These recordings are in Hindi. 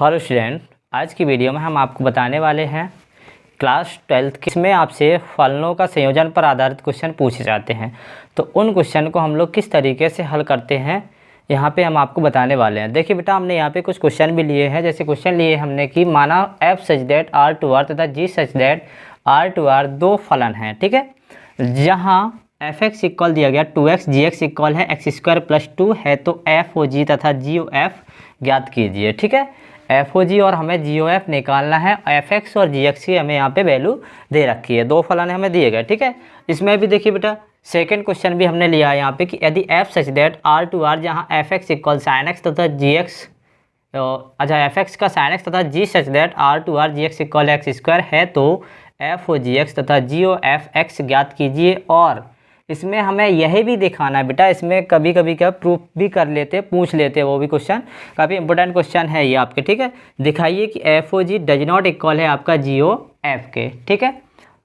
हेलो स्टूडेंट, आज की वीडियो में हम आपको बताने वाले हैं क्लास 12th के इसमें आपसे फलनों का संयोजन पर आधारित क्वेश्चन पूछे जाते हैं। तो उन क्वेश्चन को हम लोग किस तरीके से हल करते हैं यहाँ पे हम आपको बताने वाले हैं। देखिए बेटा, हमने यहाँ पे कुछ क्वेश्चन भी लिए हैं। जैसे क्वेश्चन लिए हमने कि माना f such that r to r तथा g such that r to r दो फलन हैं, ठीक है। जहाँ f(x) इक्वल दिया गया 2x, gx इक्वल है x² प्लस 2 है, तो f o g तथा g o f ज्ञात कीजिए, ठीक है। एफ ओ जी और हमें जी ओ एफ निकालना है। एफ एक्स और जी एक्स की हमें यहाँ पे वैल्यू दे रखी है, दो फलन हमें दिए गए, ठीक है। इसमें भी देखिए बेटा, सेकंड क्वेश्चन भी हमने लिया है यहाँ पे कि यदि F such that R to R, जहाँ F X equal sine X तथा जी एक्स, अच्छा एफ एक्स का साइन एक्स तथा G such that R to R G X equal x² है, तो एफ ओ जी एक्स तथा जी ओ एफ एक्स ज्ञात कीजिए। और इसमें हमें यही भी दिखाना है बेटा, इसमें कभी कभी क्या प्रूफ भी कर लेते, पूछ लेते, वो भी क्वेश्चन काफ़ी इंपॉर्टेंट क्वेश्चन है ये आपके, ठीक है। दिखाइए कि F O G does not equal है आपका जी ओ एफ के, ठीक है।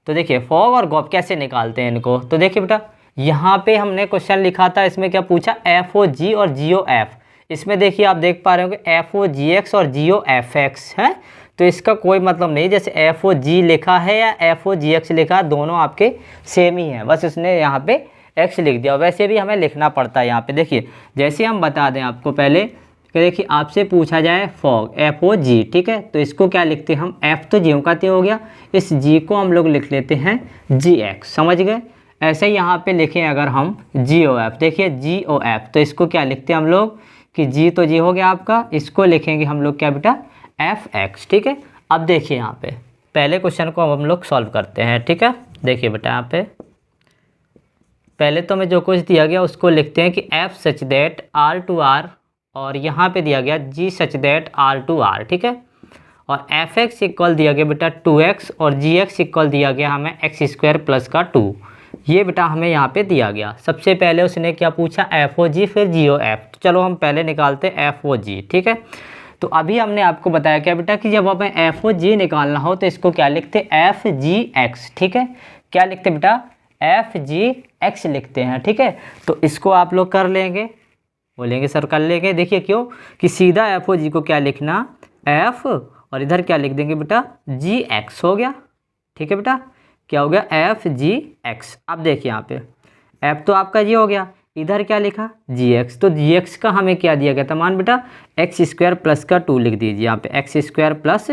तो देखिए फॉग और गॉप कैसे निकालते हैं इनको। तो देखिए बेटा, यहाँ पे हमने क्वेश्चन लिखा था, इसमें क्या पूछा, एफ ओ जी और जी ओ एफ। इसमें देखिए आप देख पा रहे हो कि एफ ओ जी एक्स और जी ओ एफ एक्स है, तो इसका कोई मतलब नहीं। जैसे एफ ओ जी लिखा है या एफ ओ जी एक्स लिखा, दोनों आपके सेम ही हैं, बस उसने यहाँ पे एक्स लिख दिया। वैसे भी हमें लिखना पड़ता है यहाँ पे। देखिए जैसे हम बता दें आपको पहले कि देखिए आपसे पूछा जाए फॉग एफ ओ जी, ठीक है, तो इसको क्या लिखते हैं हम, एफ तो जी का ते हो गया, इस जी को हम लोग लिख लेते हैं जी एक्स, समझ गए। ऐसे ही यहाँ पे लिखें अगर हम जी ओ एफ, देखिए जी ओ एफ, तो इसको क्या लिखते हैं हम लोग कि जी तो जी हो गया आपका, इसको लिखेंगे हम लोग क्या बेटा, एफ एक्स, ठीक है। अब देखिए यहाँ पे पहले क्वेश्चन को हम लोग सॉल्व करते हैं, ठीक है। देखिए बेटा, यहाँ पे पहले तो हमें जो कुछ दिया गया उसको लिखते हैं कि F such that R to R, और यहाँ पे दिया गया G such that R to R, ठीक है। और एफ एक्स इक्वल दिया गया बेटा 2x, और जी एक्स इक्वल दिया गया हमें x² प्लस का 2। ये बेटा हमें यहाँ पे दिया गया। सबसे पहले उसने क्या पूछा, एफ ओ जी, फिर जी ओ एफ। तो चलो हम पहले निकालते हैं एफ ओ जी, ठीक है। तो अभी हमने आपको बताया क्या बेटा कि जब हमें एफ ओ जी निकालना हो तो इसको क्या लिखते, एफ जी एक्स, ठीक है। क्या लिखते बेटा, एफ जी एक्स लिखते हैं, ठीक है। तो इसको आप लोग कर लेंगे, बोलेंगे सर कर लेंगे। देखिए क्यों कि सीधा एफ ओ जी को क्या लिखना, एफ, और इधर क्या लिख देंगे बेटा, जी एक्स हो गया, ठीक है बेटा। क्या हो गया, एफ जी एक्स। अब देखिए यहाँ पे एफ तो आपका जी हो गया, इधर क्या लिखा, जी एक्स, तो जी एक्स का हमें क्या दिया गया था मान बेटा, x² प्लस का 2 लिख दीजिए यहाँ पे, x² प्लस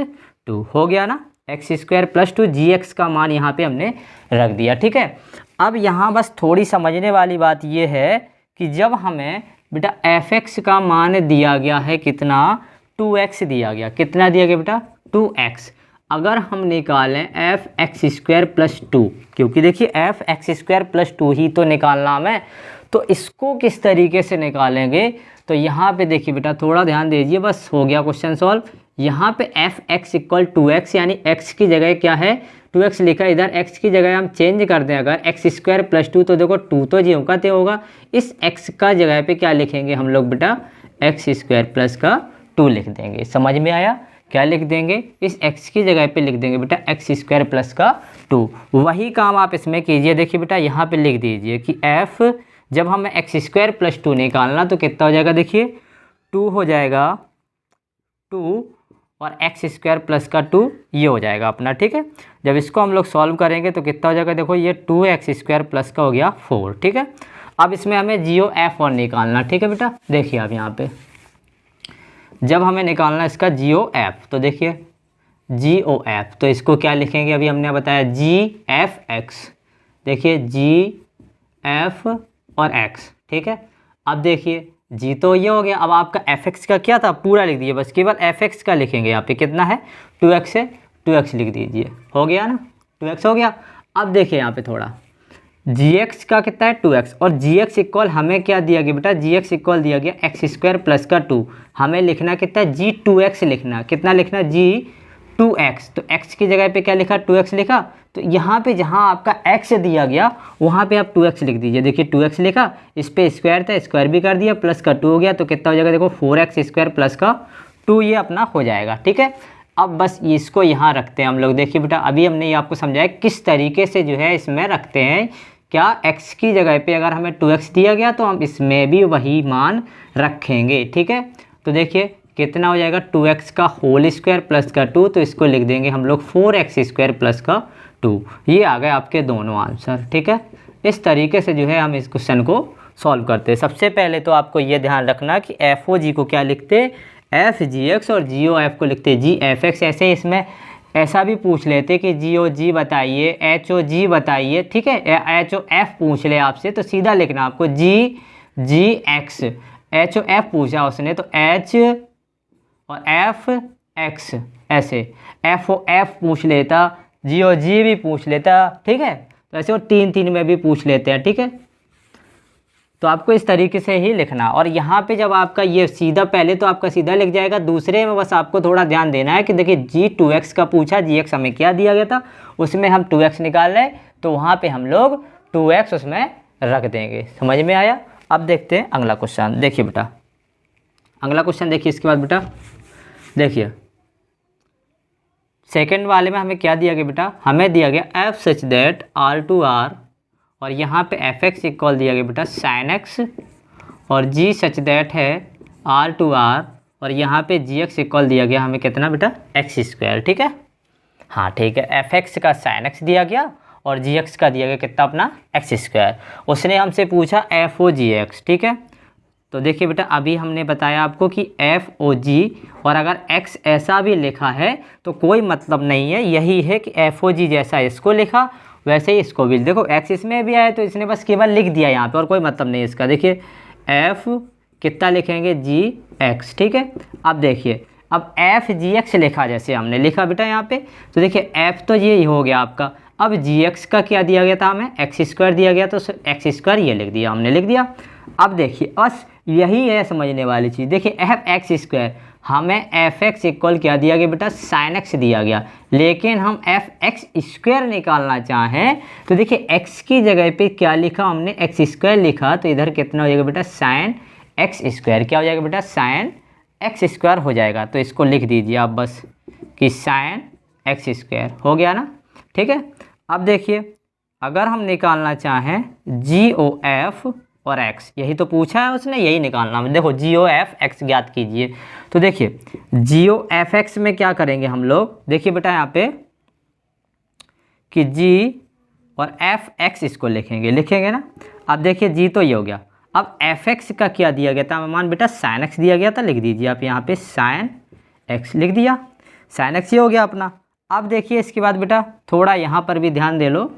2 हो गया ना, x² प्लस 2, जी एक्स का मान यहाँ पे हमने रख दिया, ठीक है। अब यहाँ बस थोड़ी समझने वाली बात ये है कि जब हमें बेटा एफ एक्स का मान दिया गया है कितना, 2x दिया गया, कितना दिया गया बेटा, 2x। अगर हम निकालें एफ x² प्लस 2, क्योंकि देखिए एफ x² प्लस 2 ही तो निकालना हमें, तो इसको किस तरीके से निकालेंगे। तो यहाँ पे देखिए बेटा, थोड़ा ध्यान दीजिए, बस हो गया क्वेश्चन सॉल्व। यहाँ पे एफ एक्स इक्वल 2x, यानी x की जगह क्या है, 2x लिखा, इधर x की जगह हम चेंज कर दें अगर x² प्लस 2, तो देखो 2 तो जी का ते होगा, इस x का जगह पे क्या लिखेंगे हम लोग बेटा, x² प्लस का 2 लिख देंगे। समझ में आया, क्या लिख देंगे, इस x की जगह पे लिख देंगे बेटा x² प्लस का 2। वही काम आप इसमें कीजिए। देखिए बेटा यहाँ पे लिख दीजिए कि f, जब हमें x² प्लस 2 निकालना तो कितना हो जाएगा, देखिए 2 हो जाएगा 2, और x² प्लस का 2 ये हो जाएगा अपना, ठीक है। जब इसको हम लोग सॉल्व करेंगे तो कितना हो जाएगा, देखो ये 2x² प्लस का हो गया 4, ठीक है। अब इसमें हमें जी ओ एफ और निकालना, ठीक है बेटा। देखिए अब यहाँ पे जब हमें निकालना इसका जी ओ एफ, तो देखिए जी ओ एफ, तो इसको क्या लिखेंगे, अभी हमने बताया जी एफ एक्स, देखिए जी एफ और एक्स, ठीक है। अब देखिए जी तो ये हो गया, अब आपका एफ एक्स का क्या था, पूरा लिख दीजिए, बस केवल एफ एक्स का लिखेंगे। यहाँ पे कितना है, 2x है, 2x लिख दीजिए, हो गया ना, 2x हो गया। अब देखिए यहाँ पे थोड़ा जी एक्स का कितना है, 2x, और जी एक्स इक्वल हमें क्या दिया गया बेटा, जी एक्स इक्वल दिया गया x² प्लस का 2। हमें लिखना कितना है, जी 2x लिखना, कितना लिखना, जी 2x, तो x की जगह पे क्या लिखा, 2x लिखा, तो यहाँ पे जहाँ आपका x दिया गया वहाँ पे आप 2x लिख दीजिए। देखिए 2x लिखा, इस पे स्क्वायर था, स्क्वायर भी कर दिया, प्लस का 2 हो गया, तो कितना हो जाएगा, देखो 4x² प्लस का 2 ये अपना हो जाएगा, ठीक है। अब बस इसको यहाँ रखते हैं हम लोग। देखिए बेटा, अभी हमने ये आपको समझाया किस तरीके से जो है इसमें रखते हैं, क्या x की जगह पे अगर हमें 2x दिया गया तो हम इसमें भी वही मान रखेंगे, ठीक है। तो देखिए कितना हो जाएगा 2x का होल स्क्वायर प्लस का 2, तो इसको लिख देंगे हम लोग 4x स्क्वायर प्लस का 2। ये आ गए आपके दोनों आंसर। ठीक है, इस तरीके से जो है हम इस क्वेश्चन को सॉल्व करते हैं। सबसे पहले तो आपको ये ध्यान रखना कि एफ ओ जी को क्या लिखते, एफ जी एक्स, और जी ओ एफ को लिखते जी एफ एक्स। ऐसे इसमें ऐसा भी पूछ लेते कि जी ओ जी बताइए, एच ओ जी बताइए। ठीक है, एच ओ एफ पूछ ले आपसे तो सीधा लिखना आपको जी जी एक्स। एच ओ एफ पूछा उसने तो एच और एफ एक्स, ऐसे एफ ओ एफ पूछ लेता, जी ओ जी भी पूछ लेता। ठीक है, तो ऐसे वो 3 में भी पूछ लेते हैं। ठीक है, तो आपको इस तरीके से ही लिखना। और यहाँ पे जब आपका ये सीधा, पहले तो आपका सीधा लिख जाएगा, दूसरे में बस आपको थोड़ा ध्यान देना है कि देखिए जी 2x का पूछा, जी एक्स हमें क्या दिया गया था, उसमें हम 2x निकाल रहे, तो वहाँ पे हम लोग 2x उसमें रख देंगे। समझ में आया? अब देखते हैं अगला क्वेश्चन। देखिए बेटा, अगला क्वेश्चन देखिए। इसके बाद बेटा देखिए सेकेंड वाले में हमें क्या दिया गया बेटा, हमें दिया गया F such that R to R, और यहाँ पे एफ एक्स इक्वल दिया गया बेटा साइन एक्स, और जी सच दैट है आर टू आर, और यहाँ पे जी एक्स इक्वल दिया गया हमें कितना बेटा, एक्स स्क्वायर। ठीक है, हाँ ठीक है, एफ एक्स का साइन एक्स दिया गया और जी एक्स का दिया गया कितना अपना एक्स स्क्वायर। उसने हमसे पूछा एफ ओ जी एक्स। ठीक है, तो देखिए बेटा अभी हमने बताया आपको कि एफ ओ जी, और अगर एक्स ऐसा भी लिखा है तो कोई मतलब नहीं है, यही है कि एफ ओ जी जैसा इसको लिखा वैसे ही इसको भी। देखो एक्स इसमें भी आया तो इसने बस केवल लिख दिया यहाँ पे, और कोई मतलब नहीं इसका। देखिए एफ कितना लिखेंगे, जी एक्स। ठीक है, अब देखिए अब एफ जी एक्स लिखा जैसे हमने लिखा बेटा यहाँ पे, तो देखिए एफ तो ये हो गया आपका। अब जी एक्स का क्या दिया गया था हमें, एक्स स्क्वायर दिया गया, तो एक्स स्क्वायर ये लिख दिया, हमने लिख दिया। अब देखिए बस यही है समझने वाली चीज़। देखिए एफ एक्स स्क्वायर, हमें एफ एक्स इक्वल क्या दिया गया बेटा, साइन एक्स दिया गया, लेकिन हम एफ एक्स स्क्वायर निकालना चाहें तो देखिए एक्स की जगह पे क्या लिखा हमने, एक्स स्क्वायर लिखा, तो इधर कितना हो जाएगा बेटा, साइन एक्स स्क्वायर। क्या हो जाएगा बेटा, साइन एक्स स्क्वायर हो जाएगा। तो इसको लिख दीजिए आप बस कि साइन एक्स स्क्वायर हो गया ना। ठीक है, अब देखिए अगर हम निकालना चाहें जी ओ एफ और x, यही तो पूछा है उसने, यही निकालना है। देखो जी ओ एफ एक्स ज्ञात कीजिए, तो देखिए जी ओ एफ एक्स में क्या करेंगे हम लोग, देखिए बेटा यहाँ पे कि g और एफ एक्स इसको लिखेंगे ना। अब देखिए g तो ये हो गया, अब एफ एक्स का क्या दिया गया था, मान बेटा साइन एक्स दिया गया था, लिख दीजिए आप यहाँ पे साइन एक्स लिख दिया, साइन एक्स ये हो गया अपना। अब देखिए इसके बाद बेटा थोड़ा यहाँ पर भी ध्यान दे लो,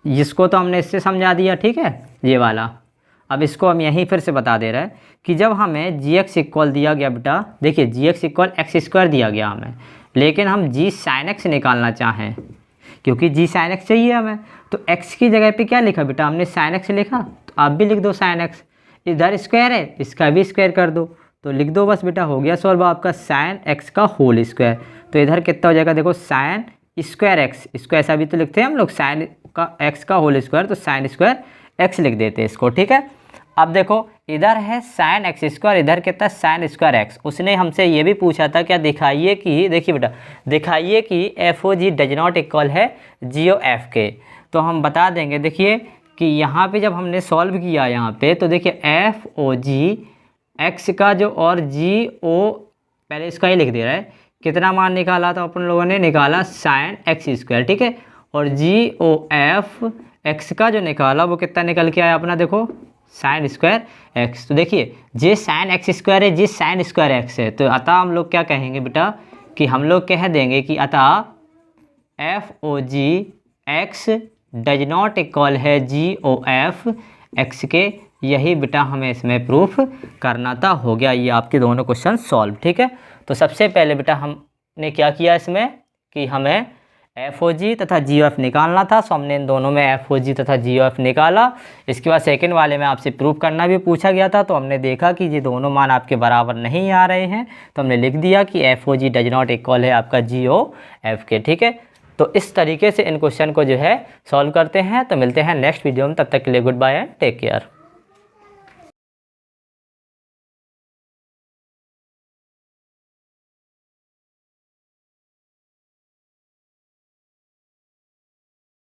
जिसको तो हमने इससे समझा दिया। ठीक है, ये वाला अब इसको हम यहीं फिर से बता दे रहे हैं कि जब हमें जी एक्स इक्वल दिया गया बेटा, देखिए जी एक्स इक्वल एक्स स्क्वायर दिया गया हमें, लेकिन हम जी साइन एक्स निकालना चाहें, क्योंकि जी साइन एक्स चाहिए हमें, तो एक्स की जगह पे क्या लिखा बेटा हमने, साइन एक्स लिखा, तो आप भी लिख दो साइन एक्स। इधर स्क्वायर है, इसका भी स्क्वायर कर दो, तो लिख दो बस बेटा, हो गया सॉल्व आपका साइन एक्स का होल स्क्वायर। तो इधर कितना हो जाएगा, देखो साइन स्क्वायर एक्स, इसको ऐसा भी तो लिखते हैं हम लोग, साइन का एक्स का होल स्क्वायर, तो साइन स्क्वायर एक्स लिख देते हैं इसको। ठीक है, अब देखो इधर है साइन एक्स स्क्वायर, इधर कितना साइन स्क्वायर एक्स। उसने हमसे ये भी पूछा था क्या, दिखाइए कि, देखिए बेटा दिखाइए कि F O G does not equal है जी ओ एफ के। तो हम बता देंगे, देखिए कि यहाँ पे जब हमने सॉल्व किया यहाँ पे, तो देखिए एफ ओ जी एक्स का जो, और जी ओ पहले इसका ही लिख दे रहा है, कितना मान निकाला था अपन लोगों ने, निकाला साइन एक्स स्क्वायर। ठीक है, और जी ओ एफ एक्स का जो निकाला वो कितना निकल के आया अपना, देखो साइन स्क्वायर एक्स। तो देखिए जे साइन एक्स स्क्वायर है, जे साइन स्क्वायर एक्स है, तो अतः हम लोग क्या कहेंगे बेटा कि हम लोग कह देंगे कि अतः F O G X does not equal है जी ओ एफ एक्स के। यही बेटा हमें इसमें प्रूफ करना था। हो गया ये आपके दोनों क्वेश्चन सॉल्व। ठीक है, तो सबसे पहले बेटा हमने क्या किया इसमें कि हमें एफ ओ जी तथा जी ओ एफ निकालना था, सो हमने इन दोनों में एफ ओ जी तथा जी ओ एफ निकाला। इसके बाद सेकंड वाले में आपसे प्रूफ करना भी पूछा गया था, तो हमने देखा कि ये दोनों मान आपके बराबर नहीं आ रहे हैं, तो हमने लिख दिया कि F O G does not equal है आपका जी ओ एफ के। ठीक है, तो इस तरीके से इन क्वेश्चन को जो है सॉल्व करते हैं। तो मिलते हैं नेक्स्ट वीडियो में, तब तक के लिए goodbye and take care.